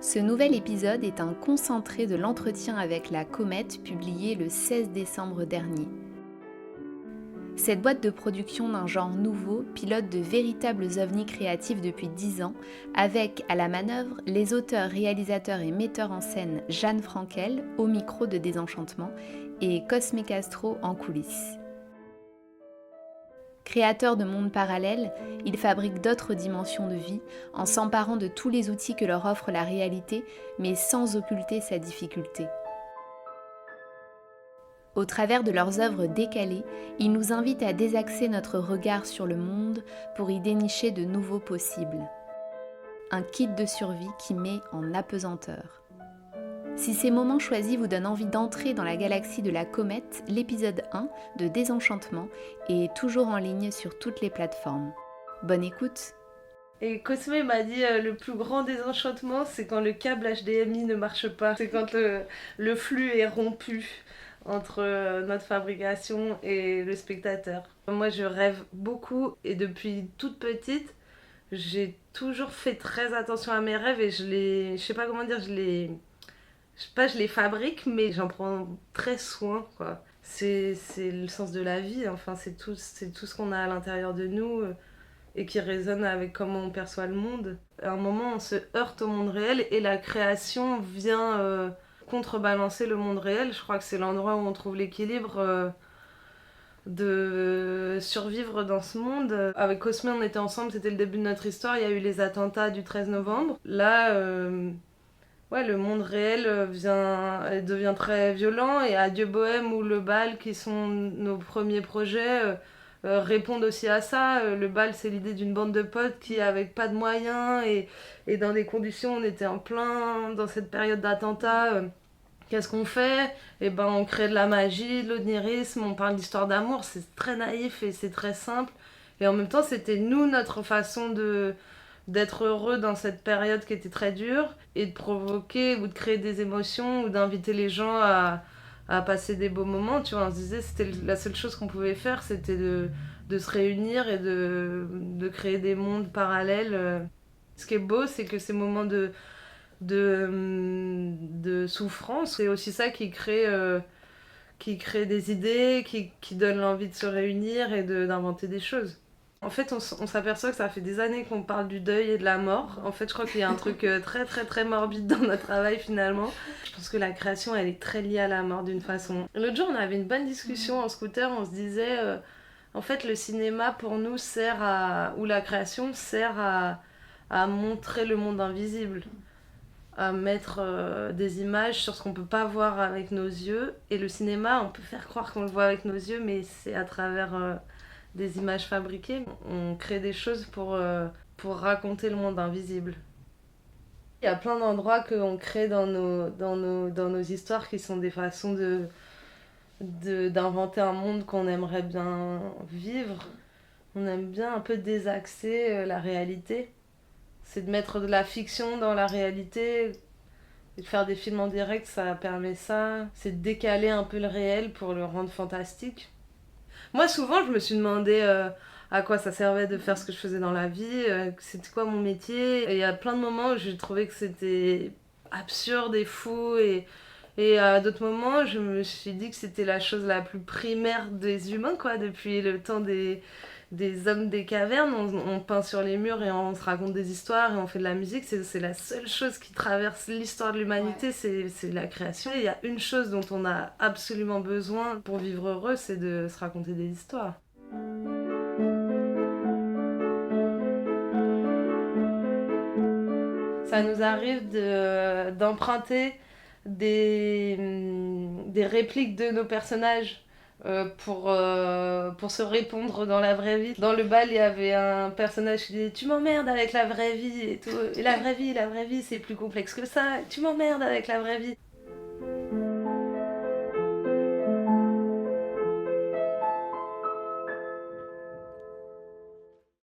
Ce nouvel épisode est un concentré de l'entretien avec la Comète publié le 16 décembre dernier. Cette boîte de production d'un genre nouveau pilote de véritables ovnis créatifs depuis 10 ans, avec à la manœuvre les auteurs, réalisateurs et metteurs en scène Jeanne Frankel au micro de Désenchantement et Cosme Castro en coulisses. Créateur de mondes parallèles, il fabrique d'autres dimensions de vie en s'emparant de tous les outils que leur offre la réalité, mais sans occulter sa difficulté. Au travers de leurs œuvres décalées, ils nous invitent à désaxer notre regard sur le monde pour y dénicher de nouveaux possibles. Un kit de survie qui met en apesanteur. Si ces moments choisis vous donnent envie d'entrer dans la galaxie de la Comète, l'épisode 1 de Désenchantement est toujours en ligne sur toutes les plateformes. Bonne écoute! Et Cosme m'a dit le plus grand désenchantement, c'est quand le câble HDMI ne marche pas. C'est quand le flux est rompu entre notre fabrication et le spectateur. Moi, je rêve beaucoup et depuis toute petite, j'ai toujours fait très attention à mes rêves et je sais pas comment dire, je les fabrique, mais j'en prends très soin, quoi. C'est le sens de la vie, enfin, c'est tout ce qu'on a à l'intérieur de nous et qui résonne avec comment on perçoit le monde. À un moment, on se heurte au monde réel et la création vient contrebalancer le monde réel. Je crois que c'est l'endroit où on trouve l'équilibre de survivre dans ce monde. Avec Cosme, on était ensemble, c'était le début de notre histoire. Il y a eu les attentats du 13 novembre. Là, ouais, le monde réel devient très violent et Adieu Bohème ou Le Bal, qui sont nos premiers projets, répondent aussi à ça. Le Bal, c'est l'idée d'une bande de potes qui, avec pas de moyens et dans des conditions, on était en plein dans cette période d'attentat. Qu'est-ce qu'on fait? Eh ben, on crée de la magie, de l'onirisme, on parle d'histoire d'amour, c'est très naïf et c'est très simple. Et en même temps, c'était nous, notre façon d'être heureux dans cette période qui était très dure et de provoquer ou de créer des émotions ou d'inviter les gens à passer des beaux moments. Tu vois, on se disait c'était la seule chose qu'on pouvait faire, c'était de se réunir et de créer des mondes parallèles. Ce qui est beau, c'est que ces moments de souffrance, c'est aussi ça qui crée des idées, qui donne l'envie de se réunir et d'inventer des choses. En fait, on s'aperçoit que ça fait des années qu'on parle du deuil et de la mort. En fait, je crois qu'il y a un truc très très très morbide dans notre travail finalement. Je pense que la création, elle est très liée à la mort d'une façon. L'autre jour, on avait une bonne discussion en scooter, on se disait, en fait, le cinéma pour nous ou la création sert à montrer le monde invisible, à mettre des images sur ce qu'on peut pas voir avec nos yeux. Et le cinéma, on peut faire croire qu'on le voit avec nos yeux, mais c'est à travers des images fabriquées. On crée des choses pour raconter le monde invisible. Il y a plein d'endroits qu'on crée dans nos histoires qui sont des façons d'inventer un monde qu'on aimerait bien vivre. On aime bien un peu désaxer la réalité. C'est de mettre de la fiction dans la réalité. Et de faire des films en direct, ça permet ça. C'est de décaler un peu le réel pour le rendre fantastique. Moi, souvent, je me suis demandé à quoi ça servait de faire ce que je faisais dans la vie, c'était quoi mon métier. Et il y a plein de moments où j'ai trouvé que c'était absurde et fou. Et à d'autres moments, je me suis dit que c'était la chose la plus primaire des humains, quoi, depuis le temps des hommes des cavernes. On peint sur les murs et on se raconte des histoires et on fait de la musique. C'est la seule chose qui traverse l'histoire de l'humanité, ouais. C'est la création. Il y a une chose dont on a absolument besoin pour vivre heureux, c'est de se raconter des histoires. Ça nous arrive d'emprunter des répliques de nos personnages pour se répondre dans la vraie vie. Dans Le Bal, il y avait un personnage qui disait « Tu m'emmerdes avec la vraie vie » et tout. Et la vraie vie, c'est plus complexe que ça. « Tu m'emmerdes avec la vraie vie ».